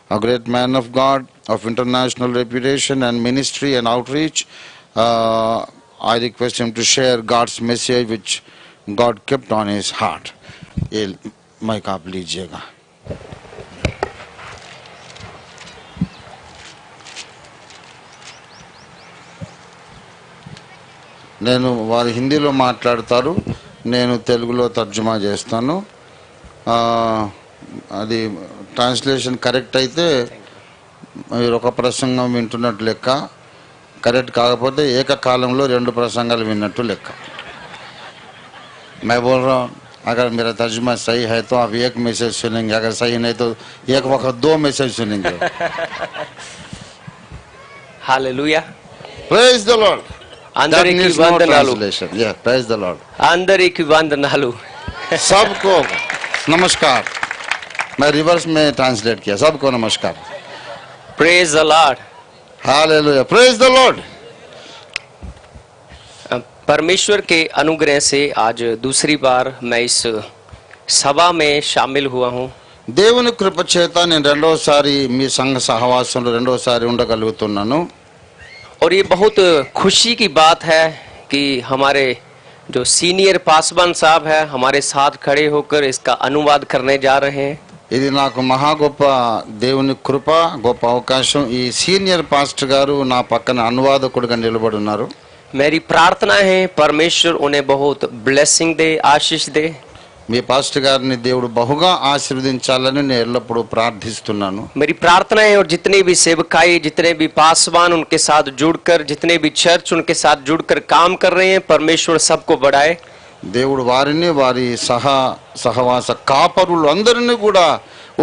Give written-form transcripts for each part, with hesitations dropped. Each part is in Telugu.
a great man of God of international reputation and ministry and outreach. I request him to share God's message which God kept on his heart. ये माइक आप लीजिएगा. నేను వారు హిందీలో మాట్లాడతారు, నేను తెలుగులో తర్జుమా చేస్తాను. అది ట్రాన్స్లేషన్ కరెక్ట్ అయితే మీరు ఒక ప్రసంగం వింటున్నట్టు లెక్క, కరెక్ట్ కాకపోతే ఏకకాలంలో 2 ప్రసంగాలు విన్నట్టు లెక్క. मैं बोल रहा हूँ अगर मेरा तर्जुमा सही है तो आप एक मैसेज सुनेंगे, अगर सही नहीं तो एक वक्त 2 मैसेज सुनेंगे. हालेलुया. Praise the Lord. అందరికీ వందనాలు. Yeah, praise the Lord. అందరికీ వందనాలు. सबको नमस्कार. मैं रिवर्स में ट्रांसलेट किया. सबको नमस्कार. Praise the Lord. Hallelujah. Praise the Lord. परमेश्वर के अनुग्रह से आज दूसरी बार मैं इस सभा में शामिल हुआ हूँ. దేవుని కృప చేత నేను రెండోసారి మీ సంఘ సహవాసంలో రెండోసారి ఉండగలుగుతున్నాను. और ये बहुत खुशी की बात है कि हमारे जो सीनियर पासवान साहब है हमारे साथ खड़े होकर इसका अनुवाद करने जा रहे हैं. ఇది నాకు మహా గొప్ప దేవుని కృప, గొప్ప అవకాశం. ఈ సీనియర్ పాస్టర్ గారు నా పక్కన అనువాదకుడిగా నిలబడి ఉన్నారు. मेरी प्रार्थना है परमेश्वर उन्हें बहुत ब्लेसिंग दे, आशीष दे. మీ పాస్టర్ గారిని దేవుడు బహుగా ఆశీర్వదించాలని నేను ఎల్లప్పుడూ ప్రార్థిస్తున్నాను. मेरी प्रार्थना है और जितने भी सेवकाई, जितने भी पासवान उनके साथ जुड़कर, जितने भी चर्च उनके साथ जुड़कर काम कर रहे हैं, परमेश्वर सबको बढ़ाए. దేవుడు వారిని వారి సహవాస కాపరులు అందరినీ కూడా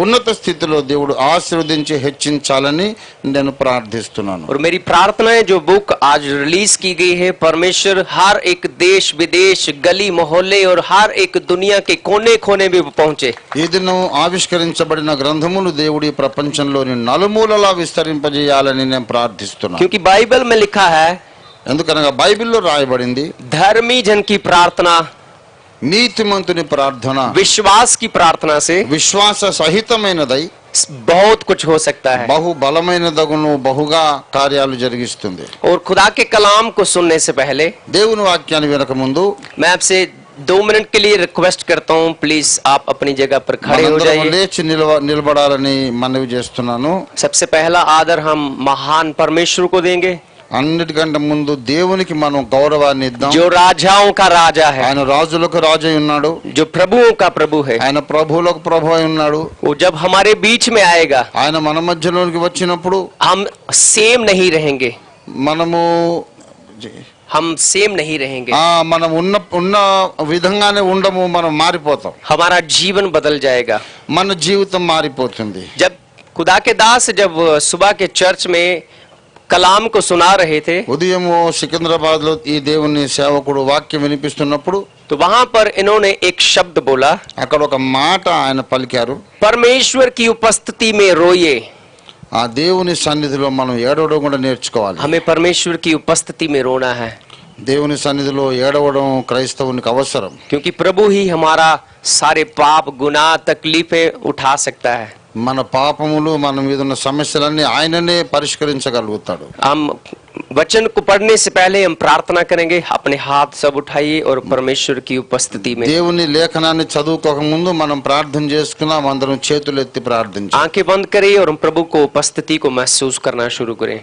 ఉన్నత స్థితిలో దేవుడు ఆశీర్వదించి హెచ్చించాలని నేను ప్రార్థిస్తున్నాను. और मेरी प्रार्थना है जो बुक आज रिलीज की गई है परमेश्वर हर एक देश विदेश गली मोहल्ले और हर एक दुनिया के कोने कोने में पहुंचे. ఈ దినం ఆవిష్కరించబడిన గ్రంథములు దేవుడి ప్రపంచంలోని నలుమూలలా విస్తరింపజేయాలని నేను ప్రార్థిస్తున్నాను. क्योंकि बाइबल में लिखा है, ఎందుకనగా బైబిల్లో రాయబడింది, धर्मी जन की प्रार्थना, నీతిమంతుని ప్రార్థన विश्वास की प्रार्थना से విశ్వాస సహితమైనదై बहुत कुछ हो सकता है. బహు బలమైనదగును, బహుగా కార్యాలు జరిగిస్తుంది. और खुदा के कलाम को सुनने से पहले దేవుని వాక్యాన్ని వినక ముందు मैं आपसे 2 मिनट के लिए रिक्वेस्ट करता हूँ, प्लीज आप अपनी जगह पर खड़े हो మనందరం जाइए. లేచి నిలబడాలని మనవి చేస్తున్నాను. सबसे पहला आदर हम महान परमेश्वर को देंगे అన్నిటికంటే ముందు దేవునికి మనం గౌరవాన్ని ఇద్దాం. जो राजाओं का राजा है, ఆయన రాజులకు రాజు అయి ఉన్నాడు, जो प्रभुओं का प्रभु है. ఆయన ప్రభువులకు ప్రభు అయి ఉన్నాడు. वो जब हमारे बीच में आएगा ఆయన మన మధ్యలోకి వచ్చినప్పుడు हम सेम नहीं रहेंगे, మనం सेम नहीं रहेंगे. మనం ఉన్న విధంగానే ఉండము, మనం మారిపోతాం. हमारा जीवन बदल जाएगा. మన జీవితం మారిపోతుంది. जब खुदा के दास जब सुबह के चर्च में कलाम को सुना रहे थे ఉదయము సికింద్రాబాద్ లో ఈ దేవుని సేవకుడు వాక్యం వినిపిస్తున్నప్పుడు तो वहां पर इन्होंने एक शब्द बोला, అక్కడ ఒక మాట ఆయన పలికారు, परमेश्वर की उपस्थिति में रोइए. ఆ దేవుని సన్నిధిలో మనం ఏడవడం కూడా నేర్చుకోవాలి. हमें परमेश्वर की उपस्थिति में रोना है దేవుని సన్నిధిలో ఏడవడం క్రైస్తవునికి అవసరం. क्योंकि प्रभु ही हमारा सारे पाप गुनाह तकलीफें उठा सकता है. మన పాపములు మన మీద ఉన్న సమస్యలన్నీ ఆయననే పరిష్కరించగలుగుతాడు. हम वचन को पढ़ने से पहले हम प्रार्थना करेंगे. अपने हाथ सब उठाइए और परमेश्वर की उपस्थिति में దేవుని లేఖనాన్ని చదువుకోక ముందు మనం ప్రార్థన చేసుకున్నాం. అందరం చేతులు ఎత్తి ప్రార్థించాం. आंखें बंद करिए और हम प्रभु को उपस्थिति को महसूस करना शुरू करें.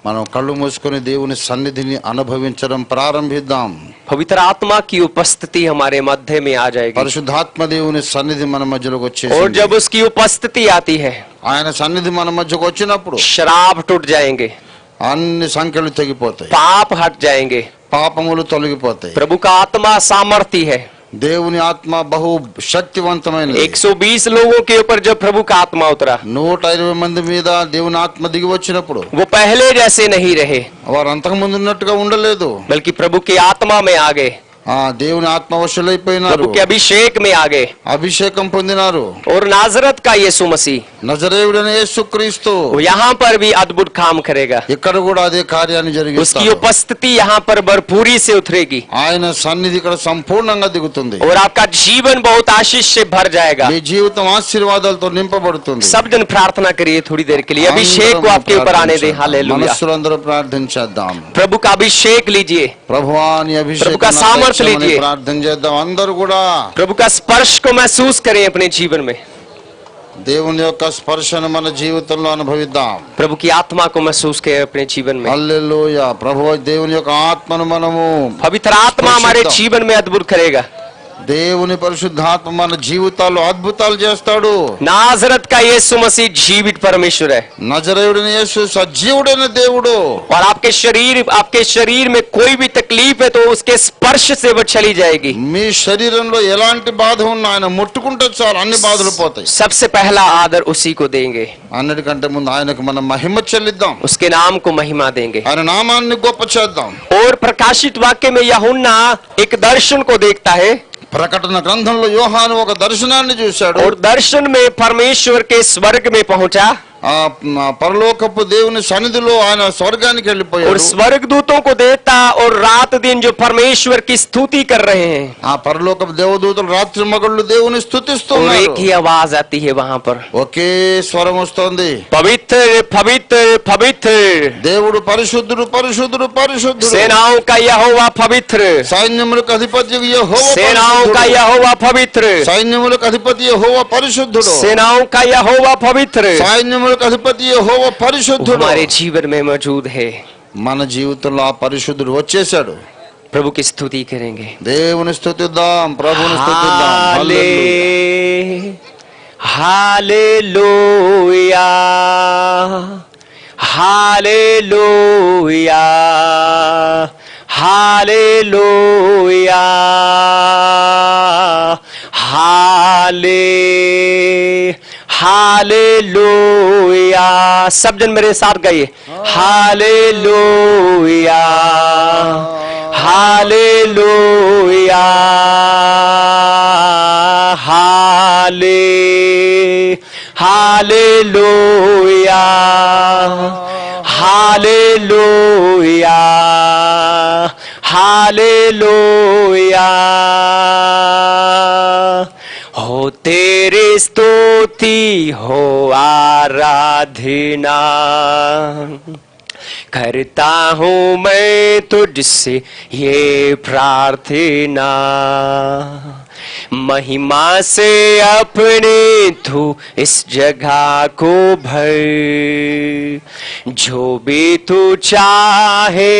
మనం కళ్ళు మూసుకొని దేవుని సన్నిధిని అనుభవించడం ప్రారంభిద్దాం. पवित्र आत्मा की उपस्थिति हमारे मध्य में आ जाएगी. పరిశుద్ధాత్మ దేవుని సన్నిధి మన మధ్యలోకి और వచ్చేసింది. जब उसकी उपस्थिति आती है ఆయన సన్నిధి మన మధ్యకు వచ్చినప్పుడు शराब टूट जाएंगे, అన్ని సంఖ్యలు తెగిపోతాయి, पाप हट जाएंगे. పాపములు తొలగిపోతాయి. प्रभु का आत्मा सामर्थ्य है. దేవుని ఆత్మ బహు శక్తివంతమైనది. 120 लोगों के ऊपर जब प्रभु का आत्मा उतरा 120 మంది మీద దేవుని ఆత్మ దిగి వచ్చినప్పుడు वो पहले जैसे नहीं रहे, వారు అంతకు ముందు ఉన్నట్టుగా ఉండలేదు. बल्कि प्रभु की आत्मा में आ गए. దేవుని ఆత్మవశులైపోయినారు, प्रभु के अभिषेक में आ गए। అభిషేకం పొందినారు। और नाजरत का यीशु मसीह నజరేయుడైన యేసుక్రీస్తు वो यहाँ पर भी अद्भुत काम करेगा। ఇక్కడ కూడా అదే కార్యాన్ని उसकी జరిగిస్తాడు। उपस्थिति यहाँ पर भरपूरी से उतरेगी ఆయన సన్నిధి ఇక్కడ సంపూర్ణంగా దిగుతుంది। और आपका जीवन बहुत आशीष से भर जाएगा। మీ జీవితం ఆశీర్వాదాలతో నింపబడుతుంది। सब जन प्रार्थना करिए थोड़ी देर के लिए, अभिषेक को आपके ऊपर आने दे। हालेलुया। మనస్సులందరూ ప్రార్థించేద్దాం। प्रभु का अभिषेक लीजिए, ప్రభువా నీ प्रभु అభిషేకం का నాకు सामर्थ्य దయచేయమని लीजिए। ప్రార్థన చేద్దాం। అందరూ కూడా प्रभु का स्पर्श को महसूस करें अपने जीवन में। దేవుని యొక్క స్పర్శను మన జీవితంలో అనుభవిద్దాం। प्रभु की आत्मा को महसूस करें अपने जीवन में। హల్లెలూయా। ప్రభువా దేవుని యొక్క ఆత్మను మనము पवित्र आत्मा हमारे जीवन में अद्भुत करेगा। దేవుని పరిశుద్ధాత్మ మన జీవితాల్లో అద్భుతాలు చేస్తాడు। नाजरत का यीशु मसीह जीवित परमेश्वर है। నజరేయుడైన యేసు సజీవుడైన దేవుడు। और आपके शरीर में कोई भी तकलीफ है तो उसके स्पर्श से वो चली जाएगी। మీ శరీరంలో ఎలాంటి బాధ ఉన్నా ఆయన ముట్టుకుంటే చాలు అన్ని బాధలు పోతాయి। सबसे पहला आदर उसी को देंगे, అన్నిటికంటే ముందు ఆయనకు మనం మహిమ చెల్లిద్దాం। उसके नाम को महिमा देंगे। ఆయన నామాన్ని గొప్ప చేద్దాం। और प्रकाशित वाक्य में यूहन्ना एक दर्शन को देखता है। ప్రకటన గ్రంథంలో యోహాను ఒక దర్శనాన్ని చూశాడు। और दर्शन में परमेश्वर के स्वर्ग में पहुंचा ఆ పరలోకపు దేవుని సన్నిధిలో ఆయన స్వర్గానికి और వెళ్ళిపోయాడు। स्वर्गदूतों को देखता और रात दिन जो परमेश्वर की स्तुति कर रहे हैं। ఆ పరలోకపు దేవదూతలు రాత్రి మగళ్ళు దేవుని और స్తుతిస్తున్నారు। एक ही आवाज आती है वहां पर, ఒకే స్వరం వస్తోంది, पवित्र पवित्र पवित्र, దేవుడు పరిశుద్ధుడు పరిశుద్ధుడు పరిశుద్ధుడు। सेनाओं का यहोवा पवित्र, సైన్యములకు అధిపతి యెహోవా सेनाओं का పరిశుద్ధుడు। यहोवा पवित्र, సైన్యములకు అధిపతి యెహోవా పరిశుద్ధుడు। सेनाओं का यहोवा पवित्र సైన్యములకు అధిపతి యెహోవా పరిశుద్ధుడు। हमारे जीवन में मौजूद है। మన జీవితంలో ఆ పరిశుద్ధుడు వచ్చేసాడు। प्रभु की स्तुति करेंगे। దేవుని స్తుతిద్దాం, ప్రభుని స్తుతిద్దాం। हालेलुया हालेलुया हालेलुया हालेलुया। सब जन मेरे साथ गाइए, हालेलुया हालेलुया हालेलुया हालेलुया हालेलुया। हो तेरी स्तुति हो आराधना करता हूँ मैं तुझसे ये प्रार्थना। महिमा से अपने तू इस जगह को भर, जो भी तू चाहे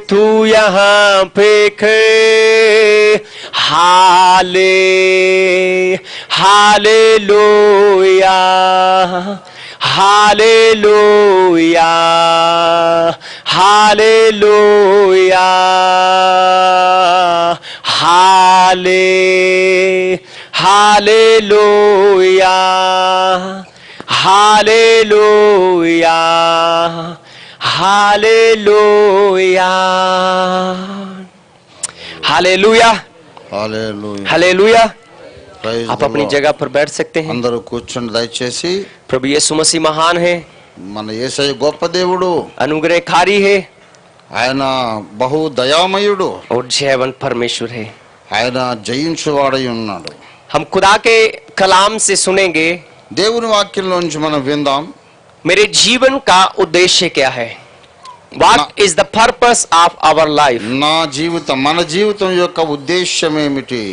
तू यहाँ पे कर। हालेलुया हालेलुया हालेलुया हालेलुया हालेलुया हालेलुया हालेलुया హల్లెలూయా। हालेलुया। Praise आप the अपनी Lord. जगह पर बैठ सकते हैं। అందరూ కూర్చొని దయచేసి। प्रभु यीशु मसीह महान है, మన యేసయ్య గొప్ప దేవుడు, अनुग्रहकारी है ఆయన బహు దయామయుడు, और जयवंत परमेश्वर है। ఆయన జయించువాడై ఉన్నాడు। हम खुदा के कलाम से सुनेंगे, దేవుని వాక్యంలోంచి మనం విందాం। मेरे जीवन का उद्देश्य क्या है? What is the purpose of our life? నా జీవితం, మన జీవితం యొక్క ఉద్దేశ్యం ఏమిటి?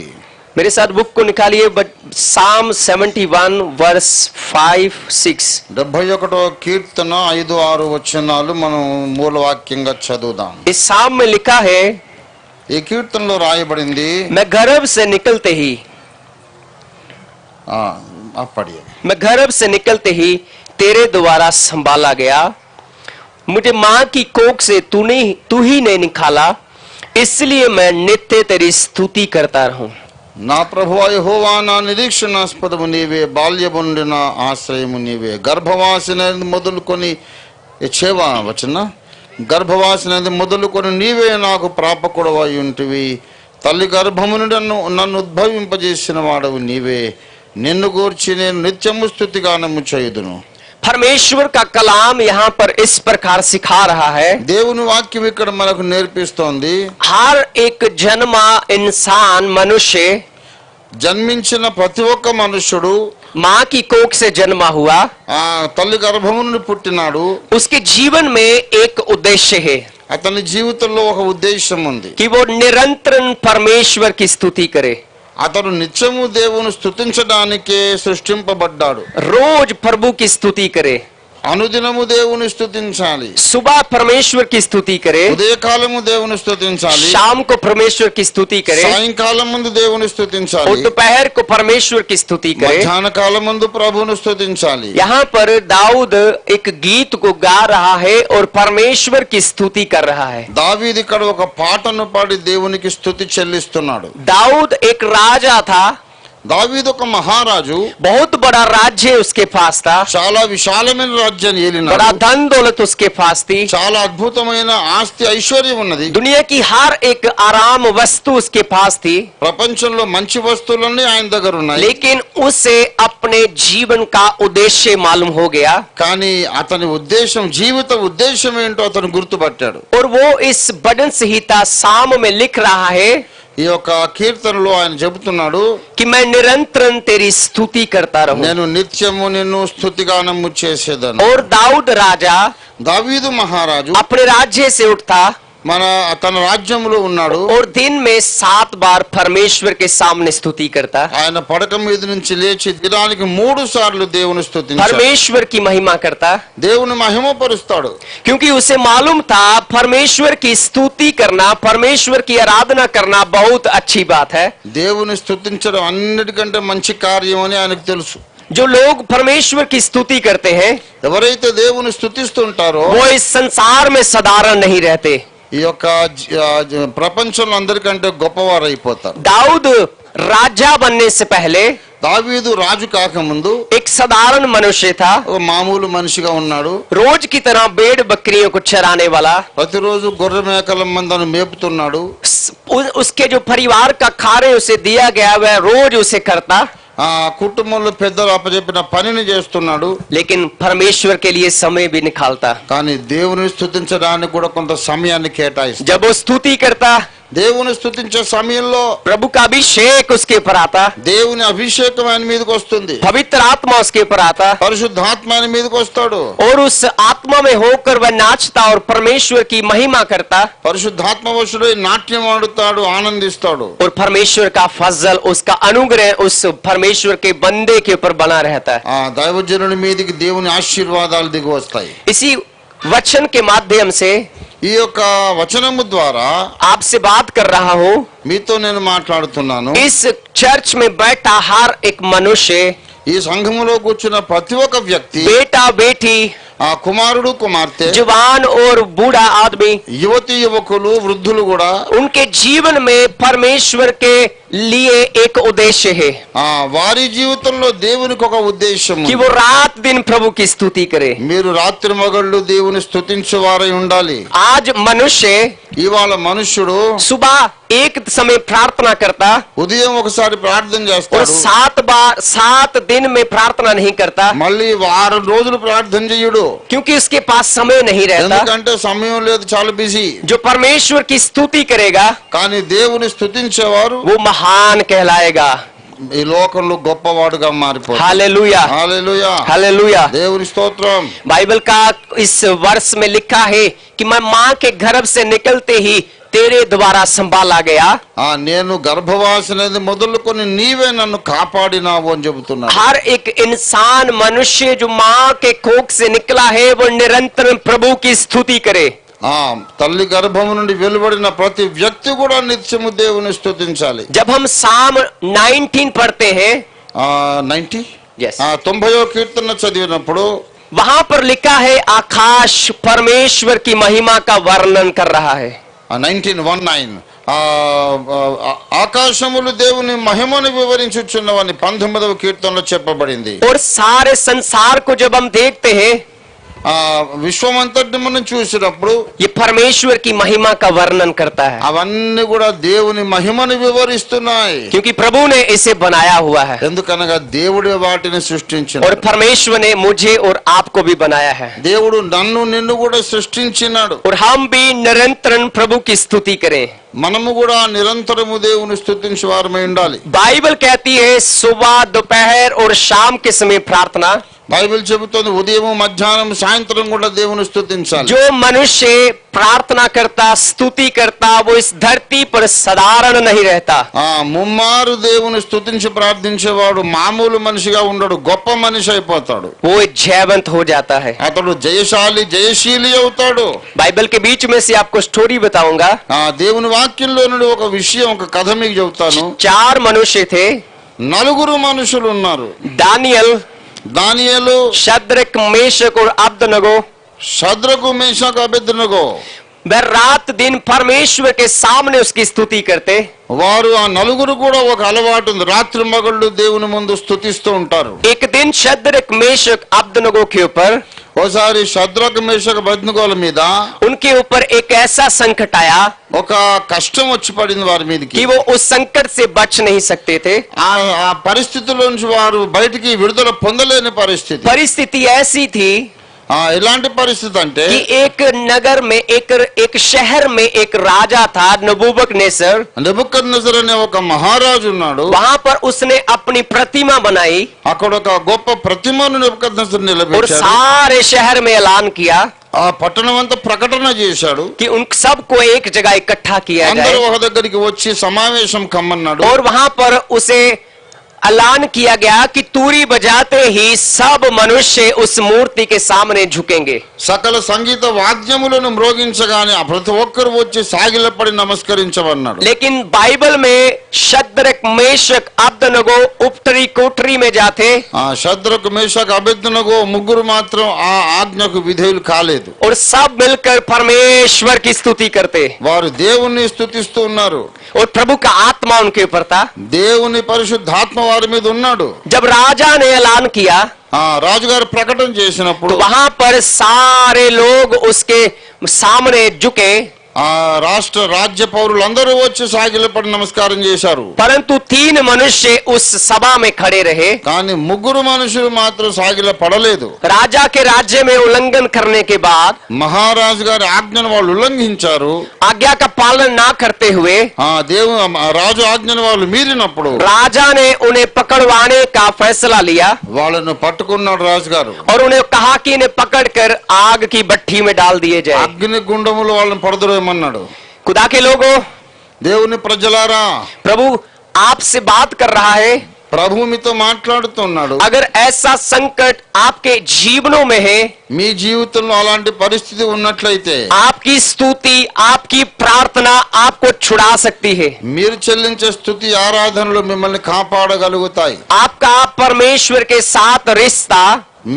मेरे साथ बुक को निकालिए, बट Psalm 71 verse 5-6। 71వ కీర్తన 5-6 వచనాలు మనం మూల వాక్యంగా చదువుదాం। इस साम में लिखा है, ఈ కీర్తనలో రాయబడింది, मैं गर्भ से निकलते ही అప్పటి मैं गर्भ से निकलते ही तेरे द्वारा संभाला गया, मुझे माँ की कोख से तू ही ने निकाला, इसलिए मैं नित्य तेरी स्तुति करता रहूं। నా ప్రభువా యెహోవా నా నిరీక్షణాస్పదము నీవే, బాల్యముండి నా ఆశ్రయము నీవే। గర్భవాసినది మొదలుకొని గర్భవాసినది మొదలుకొని నీవే నాకు ప్రాపకుడవై ఉంటివి, తల్లి గర్భము నుండి నన్ను ఉద్భవింపజేసిన వాడవు నీవే, నిన్ను గూర్చి నేను నిత్యము స్తుతిగానము చేయుదును. परमेश्वर का कलाम यहाँ पर इस प्रकार सिखा रहा है, దేవుని వాక్యం ఇక్కడ మనకు నేర్పిస్తోంది, हर एक जन्मा इंसान मनुष्य జన్మించిన ప్రతి ఒక్క మనుష్యుడు माँ की कोख से जन्मा हुआ, ఆ తల్లి గర్భము నుండి పుట్టినాడు. उसके जीवन में एक उद्देश्य है అతని జీవితంలో ఒక ఉద్దేశం ఉంది. कि वो निरंतर परमेश्वर की स्तुति करे, అతడు నిత్యము దేవుని స్తుతించడానికే సృష్టింపబడ్డాడు. रोज प्रभु की स्तुति करे, అనుదినము దేవుని స్తుతించాలి. सुबह परमेश्वर की स्तुति करे, ఉదయకాలము దేవుని స్తుతించాలి, शाम को परमेश्वर की स्तुति करे, సాయంకాలం ముందు దేవుని और స్తుతించాలి, दोपहर को परमेश्वर की स्तुति करे. మధ్యాహ్న కాలం ముందు ప్రభువును స్తుతించాలి. यहाँ पर दाऊद एक गीत को गा रहा है और परमेश्वर की स्तुति कर रहा है. దావీదు ఇక్కడ ఒక పాటను పాడి దేవునికి స్తుతి చెల్లిస్తున్నాడు. दाऊद एक राजा था, దావీదు ఒక మహారాజు, बहुत बड़ा राज्य उसके पास था, చాలా విశాలమైన రాజ్యాన్ని बड़ा ఏలినాడు, धन दौलत उसके पास थी, చాలా అద్భుతమైన ఆస్తి ఐశ్వర్యం ఉన్నది. दुनिया की हर एक आराम वस्तु उसके पास थी, ప్రపంచంలో మంచి వస్తువులన్నీ ఆయన దగ్గర ఉన్నాయి. लेकिन उसे अपने जीवन का उद्देश्य मालूम हो गया కానీ అతని ఉద్దేశం, జీవిత ఉద్దేశం ఏంటో అతను గుర్తుపట్టాడు. और वो इस भजन संहिता साम में लिख रहा है ఈ యొక్క కీర్తనలో ఆయన చెబుతున్నాడు, कि मैं निरंतर तेरी स्तुति करता रहूं. నేను నిత్యము నిన్ను స్తుతిగానము చేసేదను. और दाऊद राजा దావీదు మహారాజు अपने राज्य से उठता తన రాజ్యంలో ఉన్నాడు. और दिन में 7 बार परमेश्वर के सामने स्तुति करता, ఆయన పడక మీద నుంచి లేచి దినానికి 3 సార్లు దేవుని స్తుతించాడు. परमेश्वर की महिमा करता, దేవుని మహిమపరుస్తాడు. क्योंकि उसे मालूम था परमेश्वर की स्तुति करना, परमेश्वर की आराधना करना बहुत अच्छी बात है. దేవుని స్తుతించడం అన్నిటికంటే మంచి కార్యం అని ఆయనకు తెలుసు. जो लोग परमेश्वर की स्तुति करते हैं ఎవరైతే దేవుని స్తుతిస్తుంటారో वो इस संसार में साधारण नहीं रहते. ఈ యొక్క ప్రపంచంలో అందరికంటే గొప్పవారు అయిపోతారు. दाऊद राजा बनने से पहले దావీదు రాజు కాకముందు एक साधारण मनुष्य था, ఒక మామూలు మనిషిగా ఉన్నాడు. रोज की तरह भेड़ बकरियों को चराने वाला. ప్రతిరోజు గొర్రె మేకల మందను మేపుతున్నాడు. उसके जो परिवार का कार्य उसे दिया गया वह रोज उसे करता, ఆ కుటుంబంలో పెద్దలు అప్పచెప్పిన పనిని చేస్తున్నాడు. लेकिन परमेश्वर के लिए समय भी निकालता. కానీ దేవుని స్తుతించడానికి కూడా కొంత సమయాన్ని కేటాయిస్తాడు. जब वो स्तुति करता దేవుని స్తుతించే సమయంలో प्रभु का अभिषेक उसके ऊपर आता, దేవుని అభిషేకం ఆయన మీదకి వస్తుంది, पवित्र आत्मा उसके ऊपर आता, పరిశుద్ధాత్మ ఆయన మీదకి వస్తాడు. और उस आत्मा में होकर वह नाचता और परमेश्वर की महिमा करता, పరిశుద్ధాత్మ వశుడై నాట్యం ఆడుతాడు, ఆనందిస్తాడు. और परमेश्वर का फजल, उसका अनुग्रह उस परमेश्वर के बंदे के ऊपर बना रहता है. ఆ దైవజనుడి మీదకి దేవుని ఆశీర్వాదాలు దిగి వస్తాయి. इसी वचन के माध्यम से ఈ యొక్క వచనము ద్వారా आपसे बात कर रहा हूँ. మీతో నేను మాట్లాడుతున్నాను. इस चर्च में बैठा हर एक मनुष्य, ఈ సంఘములో కూర్చున్న ప్రతి ఒక్క వ్యక్తి, बेटा बेटी, ఆ కుమారుడు కుమార్తె, जवान और बूढ़ा आदमी, యువతి యువకులు వృద్ధులు కూడా उनके जीवन में परमेश्वर के लिए एक उद्देश्य है వారి జీవితంలో దేవునికి ఒక ఉద్దేశం कि ఉంది. वो रात दिन प्रभु की स्तुति करे. మీరు రాత్రి మగళ్ళు దేవుని స్తుతించేవారై ఉండాలి. आज मनुष्य ఇవాళ మనుష్యుడు सुबह एक समय प्रार्थना करता ఉదయం ఒకసారి ప్రార్థన और చేస్తాడు, 7 बार 7 दिन में प्रार्थना नहीं करता, మళ్ళీ వారం రోజులు ప్రార్థన చెయ్యడు. क्योंकि उसके पास समय नहीं रहता. ఎందుకంటే సమయం లేదు, చాలా బిజీ. जो परमेश्वर की स्तुति करेगा కానీ దేవుని స్తుతించేవారు वो महान कहलाएगा. ఈ లోకంలో గొప్పవాడుగా మారిపోతాడు. हालेलुया, హల్లెలూయా, हालेलुया. దేవుని స్తోత్రం. बाइबल का इस वर्ष में लिखा है कि मैं माँ के गर्भ से निकलते ही तेरे द्वारा संभाला गया. నేను గర్భవాసనేది మొదలుకొని నీవే నన్ను కాపాడినావు అని చెబుతున్నాడు. हर एक इंसान मनुष्य जो माँ के कोख से निकला है वो निरंतर प्रभु की स्तुति करे. తల్లి గర్భము నుండి వెలువడిన ప్రతి వ్యక్తి కూడా నిత్యము దేవుని స్తుతించాలి. जब हम साम 19 पढ़ते हैं, 90 Yes. 90వ కీర్తన చదివినప్పుడు वहां पर लिखा है आकाश परमेश्वर की महिमा का वर्णन कर रहा है. 19:19 ఆకాశములు దేవుని మహిమను వివరించుచున్నవని 19వ కీర్తనలో చెప్పబడింది. और सारे संसार को जब हम देखते हैं విశ్వమంతటిని మనం చూసినప్పుడు ये परमेश्वर की महिमा का वर्णन करता है, అవన్నీ కూడా దేవుని మహిమను వివరిస్తున్నాయి. क्योंकि प्रभु ने इसे बनाया हुआ है ఎందుకనగా దేవుడే వాటిని और సృష్టించాడు. परमेश्वर ने मुझे और आपको भी बनाया है, దేవుడు నన్ను నిన్ను కూడా సృష్టించినాడు. और हम भी निरंतर प्रभु की स्तुति करें. మనము కూడా నిరంతరము దేవుని స్తుతించే వారమై ఉండాలి. बाइबल कहती है सुबह दोपहर और शाम के समय प्रार्थना. బైబిల్ చెబుతోంది ఉదయం మధ్యాహ్నం సాయంత్రం కూడా దేవుని స్తుతించాలి. जो मनुष्य प्रार्थना करता स्तुति करता वो इस धरती पर साधारण नहीं रहता. ముమ్మారు దేవుని స్తుతించి ప్రార్థించేవాడు మామూలు మనిషిగా ఉండడు, గొప్ప మనిషి అయిపోతాడు. वो जयवंत हो जाता है. అతడు జయశాలి జయశీలి అవుతాడు. बाइबल के बीच में से आपको स्टोरी बताऊंगा. దేవుని వాక్యంలో నుండి ఒక విషయం, ఒక కథ మీకు చెబుతాను. 4 मनुष्य थे. 4 మనుషులు ఉన్నారు. दानियल, దానియేలు, शद्रक, मेशक और अब्दनगो. షద్రకు మేషకు అబేద్నెగో वह रात दिन परमेश्वर के सामने उसकी स्तुति करते. వారు ఆ 4 కూడా ఒక అలవాటు ఉంది, రాత్రి మగళ్ళు దేవుని ముందు స్తుతిస్తూ ఉంటారు. एक दिन शद्रक, मेशक, अब्दनगो के ऊपर, ఓసారి షద్రకు మేషకు అబేద్నెగోల మీద उनके ऊपर एक ऐसा संकट आया ఒక కష్టం వచ్చి పడింది వారి మీదకి. कि वो उस संकट से बच नहीं सकते थे. ఆ పరిస్థితుల్లో నుంచి వారు బయటికి విడుదల పొందలేని పరిస్థితి. परिस्थिति ऐसी थी ఎలాంటి పరిస్థితి అంటే कि एक नगर में एक शहर में एक राजा था, नबूकदनेस्सर. నెబుకద్నెజర్ అనే ఒక మహారాజు ఉన్నాడు. वहां पर उसने अपनी प्रतिमा बनाई అక్కడ ఒక గొప్ప ప్రతిమను నెబుకద్నెజర్ और నిలబెట్టాడు. सारे शहर में ऐलान किया ఆ పట్టణం అంతా ప్రకటన చేశాడు. कि उन सबको एक जगह इकट्ठा किया అందరూ जाए. ఒక దగ్గరికి వచ్చి సమావేశం కమ్మన్నాడు. और वहां पर उसे ऐलान किया गया कि तूरी बजाते ही सब मनुष्य उस मूर्ति के सामने झुकेंगे. సకల సంగీత వాద్యములను మ్రోగించగానే ప్రతి ఒక్కరు వచ్చి సాగిలపడి నమస్కరించమన్నాడు. लेकिन बाइबल में शद्रक, मेशक, अब्दनगो उपटरी कोठरी में जाते షద్రకు మేషకు అబేద్నెగో ముగ్గురు మాత్రం ఆ ఆజ్ఞకు విధేయులు కాలేదు. और सब मिलकर परमेश्वर की स्तुति करते. వారు దేవుణ్ణి స్తుతిస్తూ ఉన్నారు. और प्रभु का आत्मा उनके ऊपर था. దేవుని పరిశుద్ధాత్మ వారి మీద ఉన్నాడు. जब राजा ने ऐलान किया రాజుగారు ప్రకటన చేసినప్పుడు तो वहां पर सारे लोग उसके सामने झुके. రాష్ట్ర రాజ్య పౌరులందరూ వచ్చి సాగిలపడి నమస్కారం చేశారు. परंतु 3 मनुष्य उस सभा में खड़े रहे. కానీ ముగ్గురు మనుషులు మాత్రం సాగిల పడలేదు. राजा के राज्य में उल्लंघन करने के बाद, మహారాజు గారి ఆజ్ఞను వాళ్ళు ఉల్లంఘించారు. आज्ञा का पालन ना करते हुए రాజు ఆజ్ఞను వాళ్ళు మీరినప్పుడు राजा ने उन्हें पकड़वाने का फैसला लिया వాళ్ళను పట్టుకున్నాడు రాజుగారు. और उन्हें कहा कि इन्हें पकड़कर आग की भट्ठी में डाल दिए जाए. అగ్ని గుండములు వాళ్ళని పడదరేమన్నాడు. खुदा के लोगों, దేవుని ప్రజలారా, प्रभु आपसे बात कर रहा है. ప్రభు మీతో మాట్లాడుతున్నాడు. अगर ऐसा संकट आपके जीवनों में है, మీ జీవితంలో అలాంటి పరిస్థితి ఉన్నట్లయితే आपकी स्तुति, आपकी प्रार्थना आपको छुड़ा सकती है. మీరు చెల్లించే స్తుతి ఆరాధనలు మిమ్మల్ని కాపాడగలుగుతాయి. आपका परमेश्वर के साथ रिश्ता,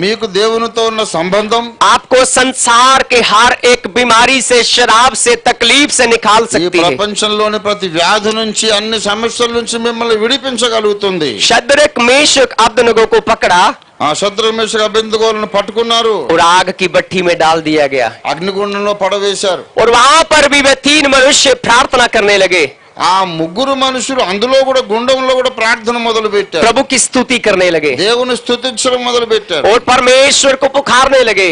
మీకు దేవునితో ఉన్న సంబంధం आपको संसार के हर एक बीमारी से, शराब से, तकलीफ से निकाल ఈ सकती है. ప్రపంచంలోని ప్రతి వ్యాధి నుంచి, అన్ని సమస్యల నుంచి మిమ్మల్ని విడిపించగలుగుతుంది. शद्रक, मेशक, अब्दनगो को पकड़ा శద్రకు మేషకు అబేద్నెగోలను పట్టుకున్నారు. और आग की भट्ठी में डाल दिया गया. అగ్నిగుండంలో పడవేశారు. और वहां पर भी वे 3 मनुष्य प्रार्थना करने लगे. ఆ ముగ్గురు మనుషులు అందులో కూడా గుండంలో కూడా ప్రార్థన మొదలు పెట్టారు. प्रभु की स्तुति करने लगे దేవుని స్తుతించడం మొదలు పెట్టారు. और परमेश्वर को पुकारने लगे.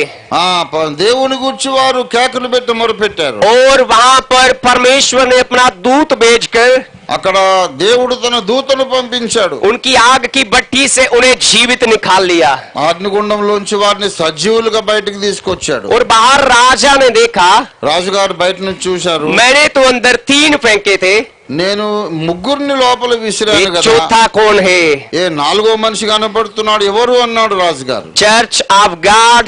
దేవుని గురించి వారు కేకలు పెట్టి మొరపెట్టారు. और वहां पर परमेश्वर ने अपना दूत भेजकर అక్కడ దేవుడు తన దూతను పంపించాడు. उनकी आग की भट्टी से उन्हें जीवित निकाल लिया. అగ్నిగుండంలోంచి వారిని సజీవులుగా బయటికి తీసుకొచ్చాడు. और बाहर राजा ने देखा, రాజుగారు బయట నుంచి చూశారు. मैंने तो अंदर 3 फेंके थे, నేను ముగ్గురిని లోపల విసిరాను एक కదా, चौथा कौन है? ఏ 4వ మనిషి కనపడుతున్నాడు, ఎవరు అన్నాడు రాజుగారు. चर्च ऑफ गॉड,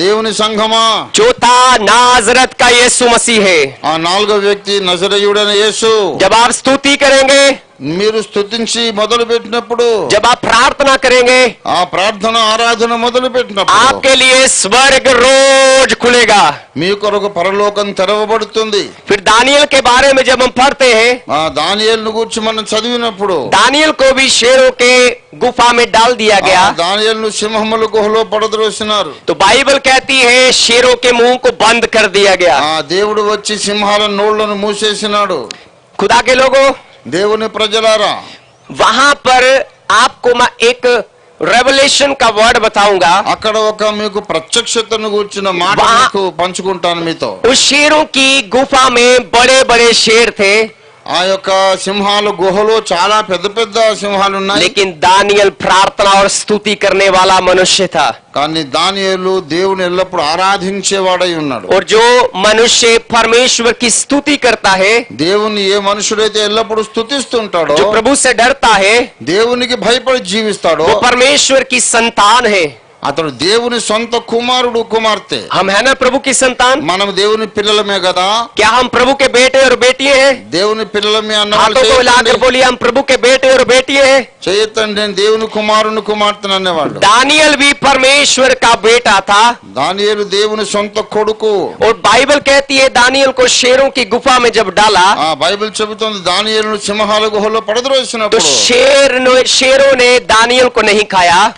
దేవుని సంఘమా, चौथा नाजरत का यीशु मसीह है. 4వ వ్యక్తి నజరేయుడైన యేసు. जब आप स्तुति करेंगे, మీరు స్తుతించి మొదలు పెట్టినప్పుడు, जब आप प्रार्थना करेंगे, ఆ ప్రార్థన ఆరాధన మొదలు పెట్టినప్పుడు आपके लिए स्वर्ग रोज खुलेगा। మీ కొరకు పరలోకం తెరవబడుతుంది. फिर दानियल के बारे में जब हम पढ़ते हैं, ఆ దానియేలును గురించి మనం చదివినప్పుడు दानियल को भी शेरों के गुफा में डाल दिया गया। దానియేలును సింహముల గుహలో పడద్రోసినారు. तो बाइबल कहती है शेरों के मुंह को बंद कर दिया गया। దేవుడు వచ్చి సింహాల నోళ్లను మూసేసినాడు. खुदा के लोगों, దేవుని ప్రజలారా, वहां पर आपको मैं एक रेवलेशन का वर्ड बताऊंगा। అక్కడ ఒక మీకు ప్రత్యక్షతను గురించిన మాట వా- మీకు పంచుకుంటాను మీతో. उस शेरों की गुफा में बड़े बड़े शेर थे, ఆ యొక్క సింహాల గుహలో చాలా పెద్ద పెద్ద సింహాలు ఉన్నాయి. लेकिन दानियल प्रार्थना और स्तुति करने वाला मनुष्य था। కానీ దానియేలు దేవుని ఎల్లప్పుడు ఆరాధించేవాడై ఉన్నాడు. और जो मनुष्य परमेश्वर की स्तुति करता है, దేవుని ఏ మనుషుడైతే ఎల్లప్పుడు స్తుతిస్తుంటాడో, जो प्रभु से डरता है, దేవునికి భయపడి జీవిస్తాడో, वो परमेश्वर की संतान है। అతడు దేవుని సొంత కుమారుడు కుమార్తె. हम है ना प्रभु की संतान? మనం దేవుని పిల్లలమే కదా. क्या हम प्रभु के बेटे और बेटियां हैं? దేవుని పిల్లలమే అన్న हाथों को हिलाकर बोलिए, हम प्रभु के बेटे और बेटियां हैं। చేయతండి నేను దేవుని కుమారుని కుమార్తెను అనేవాడు. दानियल भी परमेश्वर का बेटा था। దానియేలు దేవుని సొంత కొడుకు. और बाइबल कहती है दानियल को शेरों की गुफा में जब डाला, బైబిల్ చెబుతుంది దానియేలును సింహాల గుహలో तो పడద్రోసినప్పుడు शेरों ने दानियल को नहीं खाया,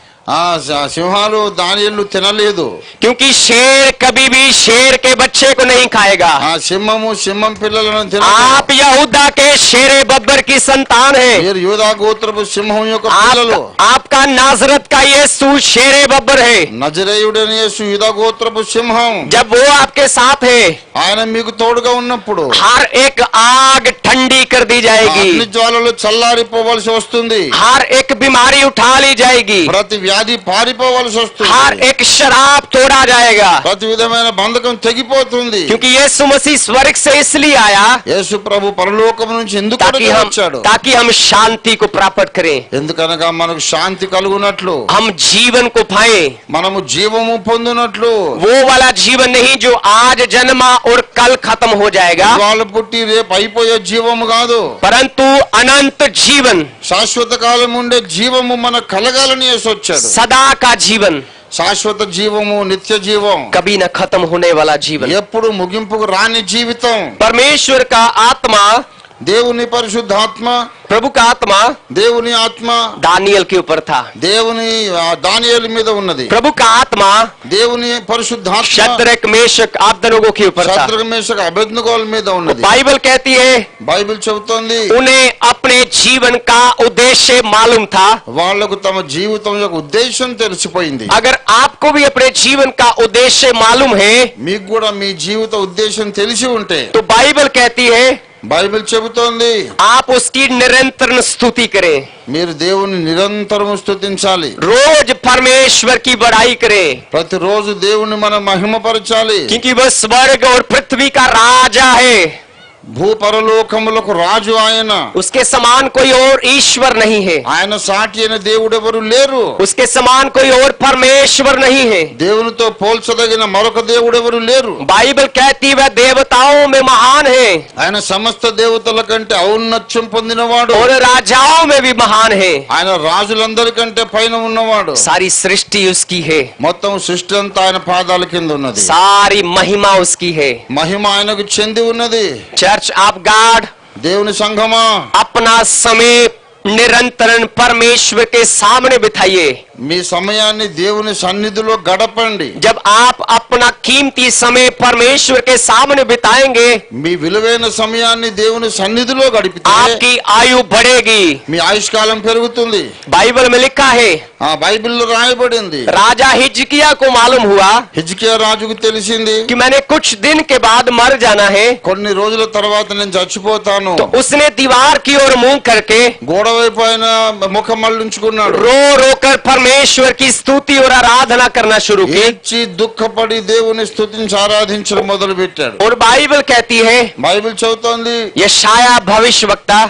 సింహాలు దానియేలును తినలేదు. क्योंकि शेर कभी भी शेर के बच्चे को नहीं खाएगा। సింహము సింహం పిల్లలను తినదు. आप यहूदा के शेरे बब्बर की संतान है। మీరు యూదా గోత్రపు సింహం యొక్క పిల్లలు. आपका नाजरत का यीशु शेरे बब्बर है। నజరేయుడైన యేసు యూదా గోత్రపు సింహం. जब वो आपके साथ है, ఆయన మీకు తోడుగా ఉన్నప్పుడు हर एक आग ठंडी कर दी जाएगी, అగ్ని జ్వాలలు చల్లారిపోవలసి వస్తుంది. हर एक बीमारी उठा ली जाएगी, ప్రతి వ్యాధి పారిపోవలసి వస్తుంది. हर एक शराब तोड़ा जाएगा। ప్రతి విధమైన బంధకం తెగిపోతుంది. क्योंकि यीशु मसीह स्वर्ग से इसलिए आया యేసు ప్రభు పరలోకం నుంచి ఎందుకు వచ్చాడు? ताकि हम शांति को प्राप्त करें, ఎందుకనగా మనకు శాంతి కలుగునట్లు, हम जीवन को पाएं। మనము జీవము పొందునట్లు. वो वाला जीवन नहीं जो आज जन्मा और कल खत्म हो जाएगा, ఇవాళ పుట్టి రేపు అయిపోయే జీవము కాదు, परंतु अनंत जीवन, శాశ్వత కాలం ఉండే జీవము మన కలగాలని యేసు వచ్చాడు. सदा का जीवन, శాశ్వత జీవము, నిత్య జీవం, कभी न खत्म होने वाला जीवन। ఎప్పుడు ముగింపుకు రాని జీవితం. परमेश्वर का आत्मा, దేవుని పరిశుద్ధాత్మ, प्रभु का आत्मा దేవుని ఆత్మ दानियल के ऊपर था। దేవుని దానియేలు మీద ఉన్నది. प्रभु का आत्मा దేవుని పరిశుద్ధాత్మ शद्रक मेशक आबेदनगो के ऊपर था। శద్రక మేషక అబేద్నెగోల మీద ఉన్నది. बाइबल कहती है బైబిల్ చెబుతోంది उन्हें अपने जीवन का उद्देश्य मालूम था। వాళ్లకు తమ జీవితం యొక్క ఉద్దేశం తెలిసిపోయింది. अगर आपको भी अपने जीवन का उद्देश्य मालूम है, మీకు కూడా మీ జీవిత ఉద్దేశం తెలిసి ఉంటే, तो बाइबल कहती है బైబిల్ చెబుతోంది आप उसकी निरंतर स्तुति करें, మీరు దేవుని నిరంతరం స్తుతించాలి. रोज परमेश्वर की बड़ाई करें, ప్రతిరోజు దేవుని మనం మహిమపరచాలి. क्योंकि वह स्वर्ग और पृथ्वी का राजा है। భూపరలోకములకు రాజు ఆయన. उसके समान कोई और ईश्वर नहीं है, ఆయన సాటి అయిన దేవుడెవరు లేరు. उसके समान कोई और परमेश्वर नहीं है। దేవునితో పోల్చదగిన మరొక దేవుడెవరు లేరు. बाइबल कहती वह देवताओं में महान है ఆయన సమస్త దేవతల కంటే ఔన్నత్యం పొందినవాడు. और राजाओं में भी महान है। ఆయన రాజులందరికంటే పైన ఉన్నవాడు. सारी सृष्टि उसकी है, మొత్తం సృష్టి అంతా ఆయన పాదాల కింద ఉన్నది. सारी महिमा उसकी है। మహిమ ఆయనకు చెంది ఉన్నది. चर्च ऑफ गॉड, దేవుని సంఘమా, अपना समय निरंतर परमेश्वर के सामने बिताइए। మీ సమయాన్ని దేవుని సన్నిధిలో గడపండి. जब आप अपना कीमती समय परमेश्वर के सामने बिताएंगे, మీ విలువైన సమయాన్ని దేవుని సన్నిధిలో గడిపితే आपकी आयु बढ़ेगी। మీ ఆయుష్కాలం పెరుగుతుంది. बाइबल में लिखा है, ఆ బైబిల్లో రాయబడింది. राजा हिजकिया को मालूम हुआ హిజ్కియా రాజుకు తెలిసింది कि मैंने कुछ दिन के बाद मर जाना है, కొన్ని రోజుల తర్వాత నేను చచ్చిపోతాను. तो उसने दीवार की ओर मुंह करके గోడ వైపు ఆయన ముఖం మళ్లించుకున్నాడు. रो रो कर परमेश्वर की स्तुति और आराधना करना शुरू की। ఏడ్చి దుఃఖపడి దేవుని స్తుతించి ఆరాధించడం మొదలు పెట్టాడు. और बाइबल कहती है, బైబిల్ చెబుతోంది यशाया भविष्यवक्ता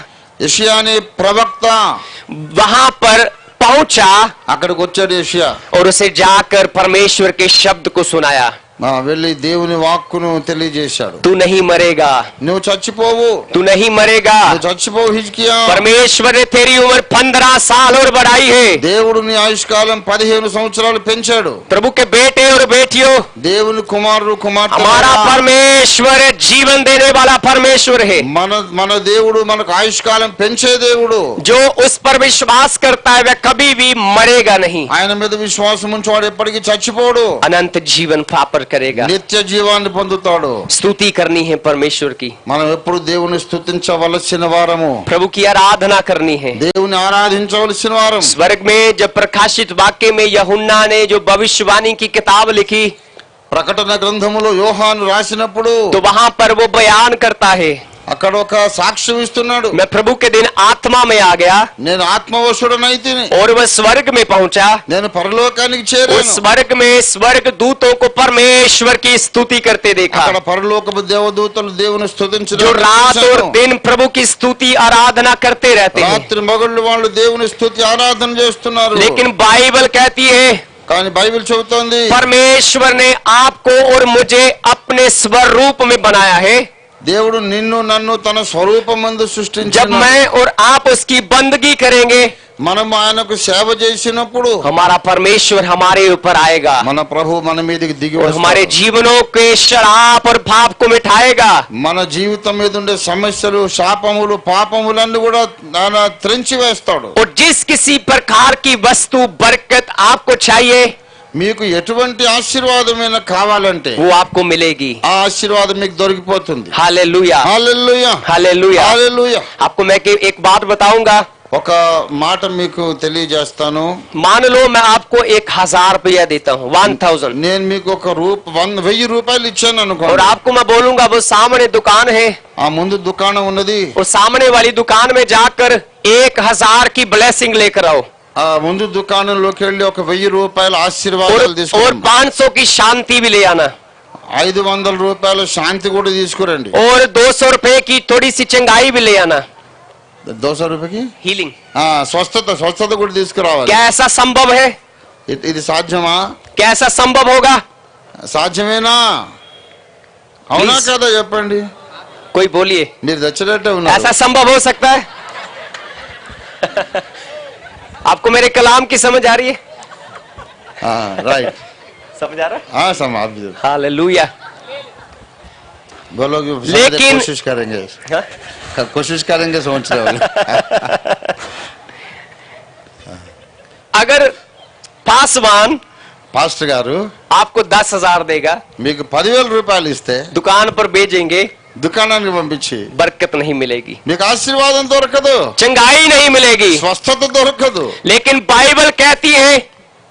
యెషయా అనే ప్రవక్త वहां पर पहुंचा అక్కడికి వచ్చాడు. యెషయా और उसे जाकर परमेश्वर के शब्द को सुनाया। వెళ్ళి దేవుని వాక్కును తెలియజేశాడు. तू नहीं मरेगा, నువ్వు చచ్చిపోవు, तू नहीं मरेगा। నువ్వు చచ్చిపోవు హిజ్కియా. परमेश्वर ने तेरी उम्र 15 साल और बढ़ाई है। దేవుడు నీ ఆయుష్కాలం 15 సంవత్సరాలు పెంచాడు. प्रभु के बेटे और बेटियों, దేవుని కుమారుడు కుమార్తె, हमारा परमेश्वर जीवन देने वाला परमेश्वर है, మన దేవుడు మనకు ఆయుష్కాలం పెంచే దేవుడు. जो उस पर विश्वास करता है वह कभी भी मरेगा नहीं, ఆయన మీద విశ్వాసం ఉంచేవాడు ఎప్పటికీ చచ్చిపోడు, अनंत जीवन प्राप्त करेगा। నిత్య జీవాన్ని పొందుతాడు. स्तुति करनी है परमेश्वर की, మనం ఎప్పుడు దేవుని స్తుతించవలసిన వారము, प्रभु की आराधना करनी है। దేవుని ఆరాధించవలసిన వారం. स्वर्ग में जब प्रकाशित वाक्य में यूहन्ना ने जो भविष्यवाणी की किताब लिखी, ప్రకటన గ్రంథములో యోహాను రాసినప్పుడు तो वहां पर वो बयान करता है, అక్కడ ఒక సాక్ష్యం ఇస్తున్నాడు. मैं प्रभु के दिन आत्मा में आ गया నేను ఆత్మవశుడనైతిని, और वह स्वर्ग में पहुंचा। నేను పరలోకానికి उस చేరాను. स्वर्ग में स्वर्ग दूतों को परमेश्वर की स्तुति करते देखा, అక్కడ పరలోకపు దేవదూతలు దేవుని जो స్తుతించడం रात और చూశాను. दिन प्रभु की स्तुति आराधना करते रहते हैं। రాత్రి మగళ్ళు వాళ్ళు దేవుని స్తుతి ఆరాధన చేస్తున్నారు. लेकिन बाइबल कहती है కానీ బైబిల్ చెబుతోంది परमेश्वर ने आपको और मुझे अपने स्वरूप में बनाया है। దేవుడు నిన్ను నన్ను తన స్వరూపమందు जब సృష్టించాడు. मैं और आप उसकी बंदगी करेंगे, మనం ఆయనకు సేవ చేసినప్పుడు हमारा परमेश्वर हमारे ऊपर आएगा మన ప్రభు మన మీదకి దిగి और हमारे వస్తాడు. जीवनों के शराप और पाप को मिटाएगा। మన జీవితం మీద ఉండే సమస్యలు, శాపములు, పాపములన్నీ కూడా ఆయన త్రెంచి వేస్తాడు. और जिस किसी प्रकार की वस्तु बरकत आपको चाहिए మీకు ఎటువంటి ఆశీర్వాదమైన కావాలంటే वो आपको मिलेगी। ఆ ఆశీర్వాదం మీకు దొరికిపోతుంది. हालेलुया, హల్లెలూయా, हालेलुया। హల్లెలూయా. आपको मैं एक बात बताऊंगा। ఒక మాట మీకు తెలియజేస్తాను. मान लो मैं आपको 1000 रुपया देता हूँ, 1000, నేను మీకు ఒక 1000 రూపాయలు ఇచ్చాను और అనుకో. आपको मैं बोलूंगा वो सामने दुकान है, ఆ ముందు దుకాణం ఉన్నది, और सामने वाली दुकान में जाकर 1000 की ब्लेसिंग लेकर आओ ఆ ముందు దుకాణంలోకి వెళ్ళి ఒక 1000 రూపాయల ఆశీర్వాదాలు और తీసుకురండి. 500 की शांति भी ले आना 500 రూపాయల శాంతి కూడా తీసుకురండి. और 200 रुपए की थोड़ी सी चंगाई भी ले आना, 200 రూపాయకి हीलिंग। స్వస్థత కూడా తీసుకురావాలి. क्या ऐसा संभव है? ఇది సాధ్యమా? क्या ऐसा संभव होगा? సాధ్యమేనా? అవునా Please. కదా చెప్పండి. कोई बोलिए, మీరు తెచ్చినట్టే ఉన్నారు. ऐसा संभव हो सकता है? आपको मेरे कलाम की समझ आ रही है? రైట్. समझ आ रहा है? समाप्त. हालेलुया। बोलोगे लेकिन- कोशिश करेंगे, हाँ? कोशिश करेंगे सोच रहे हो. अगर पासवान పాస్టర్ గారు आपको 10,000 देगा, మీకు 10,000 రూపాయలు ఇస్తే दुकान पर भेजेंगे, దుకాణానికి పంపించి बरकत नहीं मिलेगी, మీకు ఆశీర్వాదం దొరకదు, चंगाई नहीं मिलेगी। స్వస్థత దొరకదు. लेकिन बाइबल कहती है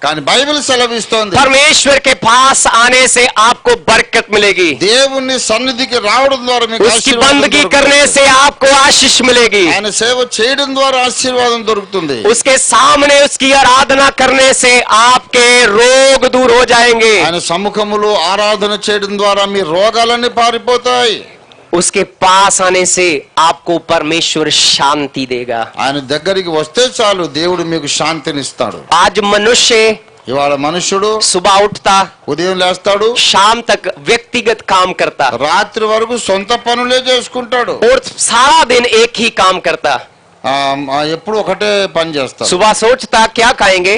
కానీ బైబిల్ సెలవిస్తోంది परमेश्वर के पास आने से आपको बरकत मिलेगी, దేవుని సన్నిధికి రావడం ద్వారా మీకు उसकी ఆశీర్వాదం बंदगी దొరుకుతుంది. करने से आपको आशीष मिलेगी, ఆయన సేవ చేయడం ద్వారా ఆశీర్వాదం దొరుకుతుంది. उसके सामने उसकी आराधना करने से आपके रोग दूर हो जाएंगे, ఆయన సముఖములో ఆరాధన చేయడం ద్వారా మీ రోగాలన్నీ పారిపోతాయి. उसके पास आने से आपको परमेश्वर शांति देगा। ఆయన దగ్గరికి వస్తే చాలు దేవుడు మీకు శాంతినిస్తాడు. आज मनुष्य ఇవాళ మనుషుడు सुबह उठता, ఉదయం లేస్తాడు, शाम तक व्यक्तिगत काम करता రాత్రి వరకు సొంత పనులే చేసుకుంటాడు. और सारा दिन एक ही काम करता। ఎప్పుడు ఒకటే పని చేస్తాడు. सुबह सोचता क्या खाएंगे,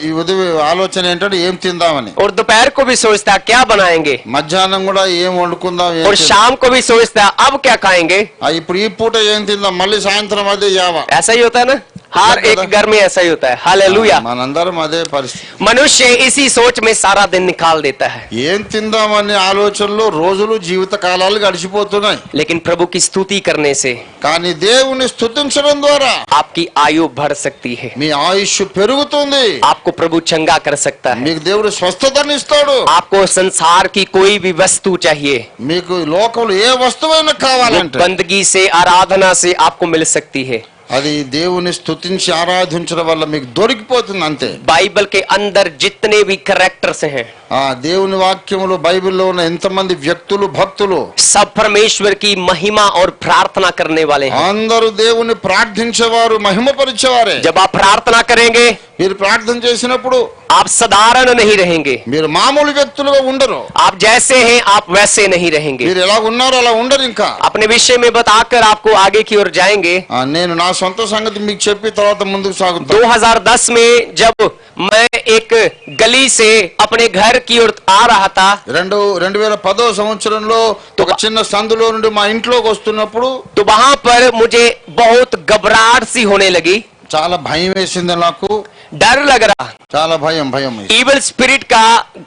ఈ ఉదయం ఆలోచన ఏంటంటే ఏం తిందామని, और दोपहर को भी सोचता क्या बनाएंगे, మధ్యాహ్నం కూడా ఏం వండుకుందాం, ఏం और తిందాం. शाम को भी सोचता अब क्या खाएंगे। ఇప్పుడు ఈ పూట ఏం తిందాం, మళ్ళీ సాయంత్రం అదే యావా. ऐसा ही होता है ना, हर एक घर में ऐसा ही होता है। हालेलुया। మనందరం అదే పరిస్థితి. मनुष्य इसी सोच में सारा दिन निकाल देता है, ఏం తిందామనే ఆలోచనలో రోజులు జీవిత కాలాలు గడిచిపోతున్నాయి. लेकिन प्रभु की स्तुति करने से కానీ దేవుని స్తుతించడం ద్వారా आपकी आयु बढ़ सकती है, మీ ఆయుష్ పెరుగుతుంది. आपको प्रभु चंगा कर सकता है, మీకు దేవుడు స్వస్థతని ఇస్తాడు. आपको संसार की कोई भी वस्तु चाहिए, మీకు లోకంలో ఏ వస్తువైనా वो కావాలంటే बंदगी से आराधना से आपको मिल सकती है। అది దేవుని స్తుతించి ఆరాధించడం వల్ల మీకు దొరికిపోతుంది అంతే. बाइबल के अंदर जितने भी कैरेक्टर्स हैं ఆ దేవుని వాక్యములో బైబిల్లో ఉన్న ఎంతమంది వ్యక్తులు భక్తులు सब परमेश्वर की महिमा और प्रार्थना करने वाले हैं। అందరూ దేవుని ప్రార్థించేవారు మహిమపరిచేవారే जब आप प्रार्थना करेंगे మీరు ప్రార్థన చేసినప్పుడు आप साधारण नहीं रहेंगे, మీరు మామూలు వ్యక్తులుగా ఉండరు, आप जैसे हैं आप वैसे नहीं रहेंगे। మీరు ఎలా ఉన్నారో అలా ఉండరు. ఇంకా अपने विषय में बताकर आपको आगे की ओर जाएंगे। నేను నా సొంత సంగతి మీకు చెప్పి తర్వాత ముందుకు సాగుతాను. 2010 में जब मैं एक गली से अपने घर की ओर आ रहा था, 2010 సంవత్సరంలో ఒక చిన్న సందులో నుండి మా ఇంట్లోకి వస్తున్నప్పుడు तो वहां पर मुझे बहुत घबराहट सी होने लगी, చాలా భయం వేసింది నాకు. डर लग रहा, చాలా భయం వేసింది. इविल स्पिरिट का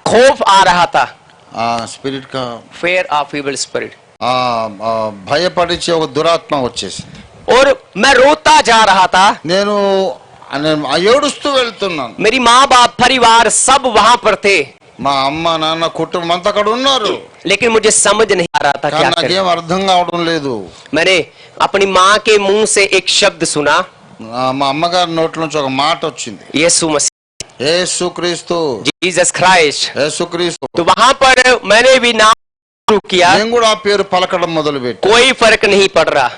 खौफ आ रहा था, ఆ స్పిరిట్ కా फेयर ऑफ इविल स्पिरिट, భయపడిచే ఒక దురాత్మ వచ్చేసింది. और मैं रोता जा रहा था। నేను ఏడుస్తూ వెళ్తున్నాను. मेरी माँ बाप परिवार सब वहां पर थे, మా అమ్మ నాన్న కుటుంబం అంతా అక్కడ ఉన్నారు. लेकिन मुझे समझ नहीं आ रहा था क्या करें। నాకేం అర్థం కావడం లేదు. मैंने अपनी माँ के मुंह से एक शब्द सुना, మా అమ్మగారి నోట్ల నుంచి ఒక మాట వచ్చింది, यीशु मसीह, యేసుక్రీస్తు, जीसस क्राइस्ट। యేసుక్రీస్తు. तो वहां पर मैंने भी नाम शुरू किया, నేను కూడా ఆ పేరు పలకడం మొదలు పెట్టి कोई फर्क नहीं पड़ रहा,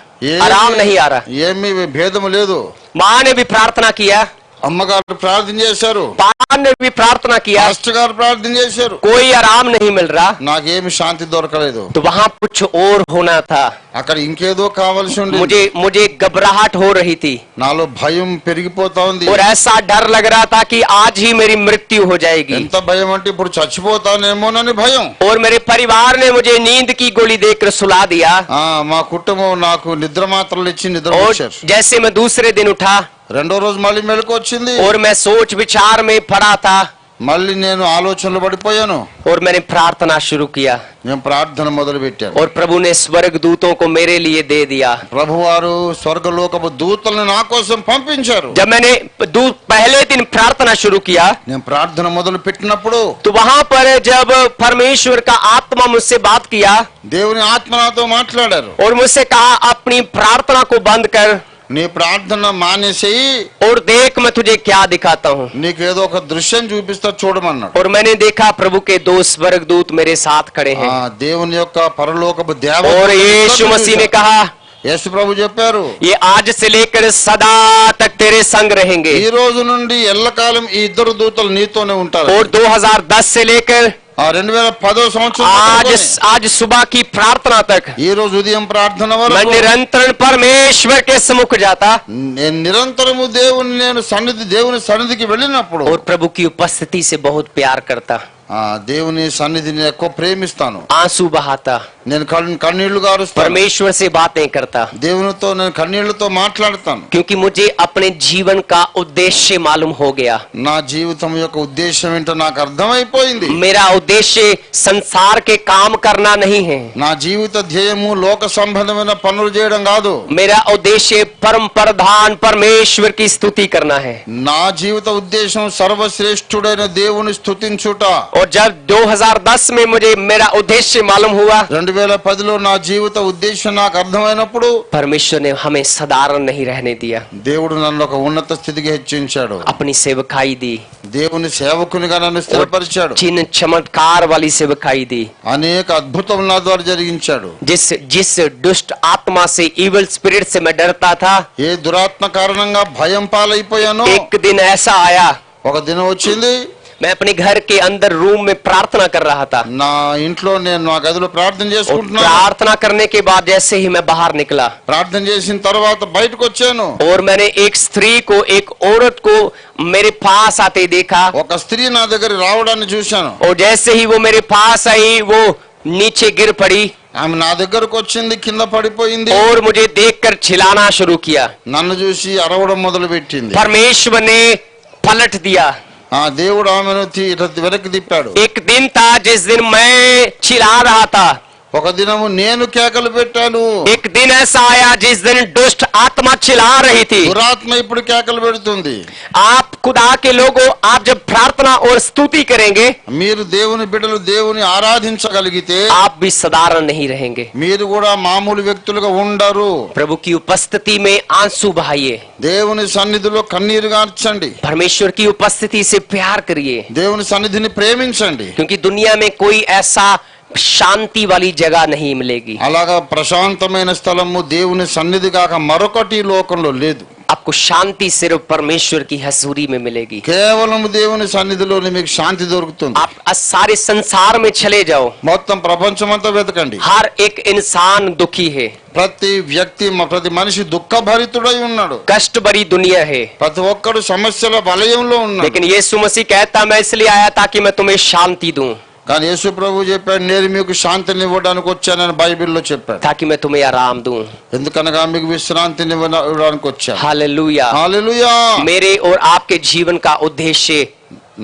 आराम नहीं आ रहा। ఏమీ భేదము లేదు. माँ ने भी प्रार्थना किया, అమ్మగారు ప్రార్థన చేశారు, पापा ने भी प्रार्थना किया, పాస్టర్ గారు ప్రార్థన చేశారు, कोई आराम नहीं मिल रहा। నాకేమి శాంతి దొరకలేదు. तो वहां कुछ और होना था, అక్కడ ఇంకేదో కావాల్సి ఉండేది. मुझे घबराहट हो रही थी నాలో భయం పెరిగిపోతా ఉంది. और ऐसा डर लग रहा था कि आज ही मेरी मृत्यु हो जाएगी। ఎంత భయం అంటే ఇప్పుడు చచ్చిపోతానేమోనని భయం. और मेरे परिवार ने मुझे नींद की गोली देकर सुला दिया। మా కుటుంబం నాకు నిద్ర మాత్రలు ఇచ్చి నిద్ర और వచ్చారు. जैसे मैं दूसरे दिन उठा రెండో రోజు మళ్ళీ మెలకు వచ్చింది. और मैं सोच विचार में पड़ा था మళ్ళీ నేను ఆలోచనలు పడిపోయాను. और मैंने प्रार्थना शुरू किया నేను ప్రార్థన మొదలు పెట్టాను. और प्रभु ने स्वर्ग दूतों को मेरे लिए दे दिया। ప్రభువారు స్వర్గలోకపు దూతలను నా కోసం పంపించారు. जब मैंने पहले दिन प्रार्थना शुरू किया నేను ప్రార్థన మొదలు పెట్టినప్పుడు तो वहां पर जब परमेश्वर का आत्मा मुझसे बात किया దేవుని ఆత్మ నాతో మాట్లాడారు. और मुझसे कहा अपनी प्रार्थना को बंद कर నీ ప్రార్థన మానేసేయి, और देख मैं तुझे क्या दिखाता हूँ। నీకేదో ఒక దృశ్యం చూపిస్తా చూడమన్నాడు. और मैंने देखा प्रभु के 2 स्वर्गदूत मेरे साथ खड़े हैं। దేవుని యొక్క పరలోకపు और దేవదూతలు यीशु मसीह ने कहा యేసు ప్రభు చెప్పారు, ये आज से लेकर सदा तक तेरे संग रहेंगे। ఈ రోజు నుండి ఎల్లకాలం ఈ ఇద్దరు దూతలు నీతోనే ఉంటారు. और 2010 से लेकर 2010 సంవత్సరం आज सुबह की प्रार्थना तक ఈ రోజు ఉదయం ప్రార్థన मैं వరకు निरंतर परमेश्वर के सम्मुख जाता నేను నిరంతరము దేవుని సన్నిధికి వెళ్ళినప్పుడు और प्रभु की उपस्थिति से बहुत प्यार करता, దేవుని సన్నిధిని ఎక్కువ ప్రేమిస్తాను. आंसू बहाता, నేను కన్నీళ్లు గారుస్తాను. परमेश्वर से बातें करता, దేవునితో నేను కన్నీళ్లతో మాట్లాడతాను. क्योंकि मुझे अपने जीवन का उद्देश्य मालूम हो गया। నా జీవితం యొక్క ఉద్దేశం ఏంటో నాకు అర్థమైపోయింది. मेरा उद्देश्य संसार के काम करना नहीं है, నా జీవిత ధ్యేయము లోక సంబంధమైన పనులు చేయడం కాదు. मेरा उद्देश्य परम प्रधान परमेश्वर की स्तुति करना है। నా జీవిత ఉద్దేశం సర్వశ్రేష్ఠుడైన దేవుని స్తుతించుట. और जब 2010 में मुझे मेरा उद्देश्य मालूम हुआ 2010లో నా జీవిత ఉద్దేశం నాకు అర్థమైనప్పుడు परमेश्वर ने हमें साधारण नहीं रहने दिया, దేవుడు నన్ను ఒక ఉన్నత స్థితికి హెచ్చించాడు. अपनी सेवकाई दी, దేవుని సేవకునిగా నన్ను స్థిరపరిచాడు. चिन्ह चमत्कार वाली सेवकाई दी। అనేక అద్భుతములు నా ద్వారా జరిగించాడు. जिस दुष्ट आत्मा से इविल स्पिरिट से मैं डरता था, ఏ దురాత్మ కారణంగా భయం పాలైపోయానో एक दिन ऐसा आया ఒక దినం వచ్చింది. मैं अपने घर के अंदर रूम में प्रार्थना कर रहा था। నా ఇంట్లో నేను నా గదిలో ప్రార్థన और చేసుకుంటున్నాను. प्रार्थना करने के बाद जैसे ही मैं बाहर निकला ప్రార్థన చేసిన తర్వాత బయటకు వచ్చాను. और मैंने एक स्त्री को, एक औरत को मेरे पास आते देखा। ఒక స్త్రీ నా దగ్గర రావడాన్ని చూశాను. और जैसे ही वो मेरे पास आई वो नीचे गिर पड़ी ఆమె నా దగ్గరకు వచ్చింది, కింద పడిపోయింది. और मुझे देखकर चिल्लाना शुरू किया। నన్ను చూసి అరవడం మొదలు పెట్టింది. परमेश्वर ने पलट दिया। దేవుడు ఆమెను వెనక్కి తిప్పాడు. एक दिन था जिस दिन मैं चिल्ला रहा था ఒక దినము నేను కేకలు పెట్టాను. एक दिन ऐसा आया जिस दिन दुष्ट आत्मा चिल्ला रही थी। దురాత్మ ఇప్పుడు కేకలు పెడుతుంది. आप खुदा के लोगों, आप जब प्रार्थना और स्तुति करेंगे, మీరు దేవుని బిడ్డలు దేవుని ఆరాధించగలిగితే आप भी साधारण नहीं रहेंगे। మీరు కూడా మామూలు వ్యక్తులుగా ఉండరు. प्रभु की उपस्थिति में आंसू बहाइए, దేవుని సన్నిధిలో కన్నీరు గార్చండి. परमेश्वर की उपस्थिति से प्यार करिए, దేవుని సన్నిధిని ప్రేమించండి. क्योंकि दुनिया में कोई ऐसा शांति वाली जगह नहीं मिलेगी। అలాగా ప్రశాంతమైన స్థలము దేవుని సన్నిధి కాక మరొకటి లోకంలో లేదు. आपको शांति सिर्फ परमेश्वर की हजूरी में मिलेगी। కేవలం దేవుని సన్నిధిలోనే మీకు శాంతి దొరుకుతుంది. आप सारे संसार में चले जाओ, మొత్తం ప్రపంచమంతా వెతకండి. हर एक इंसान दुखी है, ప్రతి వ్యక్తి ప్రతి మనిషి దుఃఖభరితుడై ఉన్నాడు. कष्ट भरी दुनिया है, ప్రతి ఒక్కడు సమస్యల వలయంలో ఉన్నాడు. लेकिन यीशु मसीह कहता, मैं इसलिए आया ताकि मैं तुम्हें शांति दूं, కానీ యేసు ప్రభు చెప్పాడు, నేను మీకు శాంతిని ఇవ్వడానికి వచ్చానని బైబిల్లో చెప్పాడు. ताकि मैं तुम्हें आराम दूं। ఎందుకనగా మీకు విశ్రాంతిని ఇవ్వడానికి వచ్చాను. हालेलुया। హల్లెలూయా. मेरे और आपके जीवन का उद्देश्य,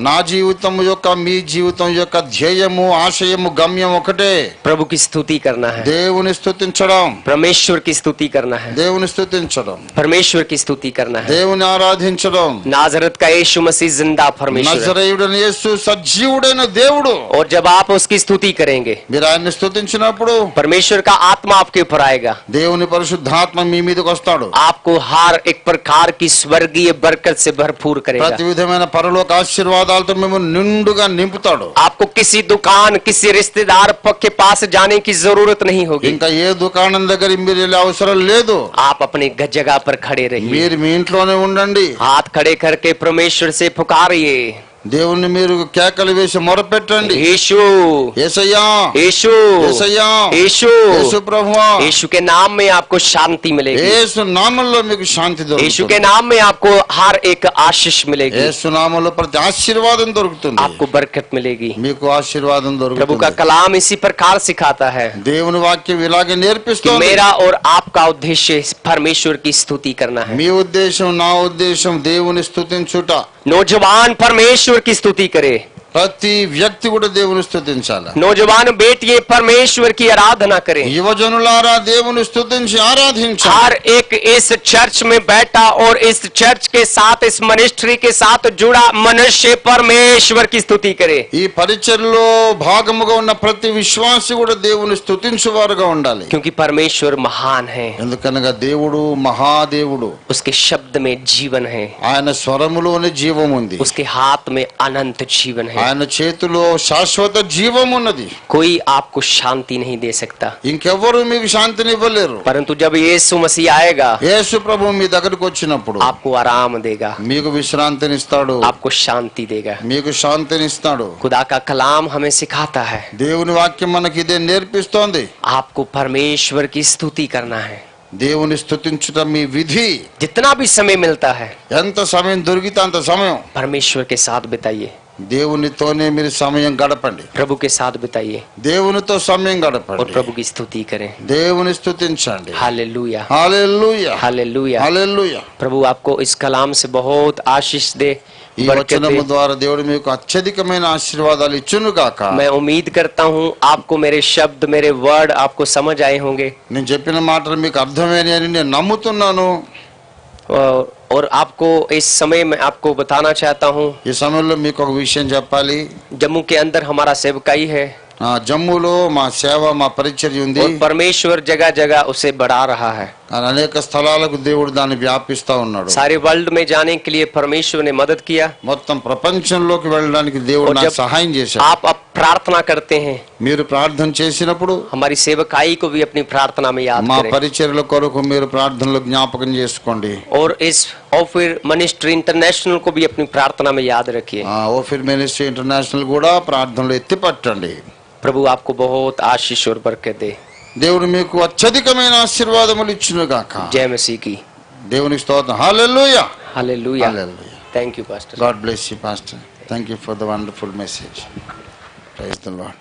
నా జీవితం యొక్క మీ జీవితం యొక్క ధ్యేయము ఆశయము గమ్యం ఒకటే, प्रभु की स्तुति करना है, దేవుని స్తుతించడం. परमेश्वर की स्तुति करना है, దేవుని స్తుతించడం, परमेश्वर की स्तुति करना है। దేవుని ఆరాధించడం. नाजरत का यीशु मसीह जिंदा परमेश्वर है। నజరేయుడైన యేసు సజీవుడైన దేవుడు. और जब आप उसकी स्तुति करेंगे, మీరు ఆయన్ని స్తుతించినప్పుడు परमेश्वर का आत्मा आपके ऊपर आएगा, దేవుని పరిశుద్ధాత్మ మీ మీదకి వస్తాడు. आपको हर एक प्रकार की स्वर्गीय बरकत से भरपूर करेगा। ప్రతి విధమైన పరలోక ఆశీర్వాదాలతో మిమ్మల్ని నిండుగా నింపుతాడు. आपको किसी दुकान, किसी रिश्तेदार के पास जाने की जरूरत नहीं होगी। ఇంకా ఏ దుకాణం దగ్గర మీరు వెళ్ళే అవసరం లేదు. आप अपने जगह पर खड़े रहिए, మీరు మీ ఇంట్లోనే ఉండండి. हाथ खड़े करके परमेश्वर से पुकारिए, దేవుణ్ణి మీరు కేకలు వేసి మొరపెట్టండి. यीशु, యేసయ్యా, यीशु, యేసయ్యా, यीशु, యేసు ప్రభువా. यीशु के नाम में आपको शांति मिलेगी। యేసు నామములో మీకు శాంతి यीशु దొరుకుతుంది. के नाम में आपको हर एक आशीष मिलेगी, యేసు నామములో ప్రతి ఆశీర్వాదం దొరుకుతుంది. आपको बरकत मिलेगी। మీకు ఆశీర్వాదం प्रभु का దొరుకుతుంది. कलाम इसी प्रकार सिखाता है దేవుని వాక్యం ఇలాగే कि నేర్పిస్తుంది. मेरा और आपका उद्देश्य परमेश्वर की स्तुति करना है। మీ ఉద్దేశం నా ఉద్దేశం దేవుని స్తుతించుట. नौजवान परमेश्वर की स्तुति करे, ప్రతి వ్యక్తి కూడా దేవుని స్తుతించాలి. नौजवान बेटियां परमेश्वर की आराधना करें। యువజనులారా దేవుని స్తుతించి ఆరాధించాలి. हर एक इस चर्च में बैठा और इस चर्च के साथ, इस मिनिस्ट्री के साथ जुड़ा मनुष्य परमेश्वर की स्तुति करे, ఈ పరిచర్లో భాగముగా ఉన్న ప్రతి విశ్వాసి కూడా దేవుని స్తుతించువారుగా ఉండాలి. क्योंकि परमेश्वर महान है, ఎందుకనగా దేవుడు మహాదేవుడు. उसके शब्द में जीवन है, ఆయన స్వరములోని జీవం ఉంది. उसके हाथ में अनंत जीवन है। ఆయన చేతిలో శాశ్వత జీవం ఉన్నది. कोई आपको शांति नहीं दे सकता, ఇంకెవ్వరు మీకు శాంతిని ఇవ్వలేరు. परंतु जब यीशु मसीह आएगा, యేసు ప్రభు మీ దగ్గరకు వచ్చినప్పుడు आपको आराम देगा, మీకు విశ్రాంతినిస్తాడు, आपको शांति देगा। మీకు శాంతినిస్తాడు. खुदा का कलाम हमें सिखाता है, దేవుని వాక్యం మనకి ఇదే నేర్పిస్తోంది. आपको परमेश्वर की स्तुति करना है। దేవుని స్తుతించుట మీ విధి. जितना भी समय मिलता है, ఎంత సమయం దొరికితే అంత సమయం परमेश्वर के साथ बिताइए, దేవునితోనే మీరు సమయం గడపండి. प्रभु के साथ बिताइए దేవునితో సమయం और గడపండి. प्रभु की स्तुति करें। దేవుని స్తుతించండి. हालेलुया, హల్లెలూయా, हालेलुया। హల్లెలూయా. प्रभु आपको इस कलाम से बहुत आशीष दे, ఈ बरकत వచనము दे। ద్వారా దేవుడు మీకు అత్యధికమైన ఆశీర్వాదాలు ఇచ్చును గాక. मैं उम्मीद करता हूँ आपको मेरे शब्द, मेरे वर्ड आपको समझ आए होंगे, నేను చెప్పిన మాటలు మీకు అర్థమైనాయని నేను నమ్ముతున్నాను. और आपको इस समय में आपको बताना चाहता हूँ, ఈ సమయంలో మీకు ఒక విషయం చెప్పాలి. जम्मू के अंदर हमारा सेवकाई है జమ్మూలో మా సేవ మా పరిచర్య ఉంది. और परमेश्वर जगह जगह उसे बढ़ा रहा है। అనేక స్థలాలకు దేవుడు దాన్ని వ్యాపిస్తా ఉన్నాడు. सारे वर्ल्ड में जाने के लिए परमेश्वर ने मदद किया। మొత్తం ప్రపంచంలోకి వెళ్ళడానికి దేవుడు और నాకు जब సహాయం చేశాడు. आप अब प्रार्थना करते हैं, మీరు ప్రార్థన చేసినప్పుడు हमारी सेवकाई को भी अपनी प्रार्थना में याद మా करें, పరిచర్యల కొరకు మీరు ప్రార్థనలో జ్ఞాపకం చేసుకోండి. और इस ऑफिर मिनिस्ट्री इंटरनेशनल को भी अपनी प्रार्थना में याद रखिए। ఓఫిర్ మినిస్ట్రీ ఇంటర్నేషనల్ కూడా ప్రార్థనలో ఎత్తి పట్టండి. प्रभु आपको बहुत आशीष और बरकत दे। దేవుడు మీకు అత్యధికమైన ఆశీర్వాదములు ఇచ్చును గాక. जय मसीह की। దేవునికి స్తోత్రం. హల్లెలూయా, हालेलुया। హల్లెలూయా. Thank you pastor. God bless you, Pastor. Thank you for the wonderful message. Praise the Lord.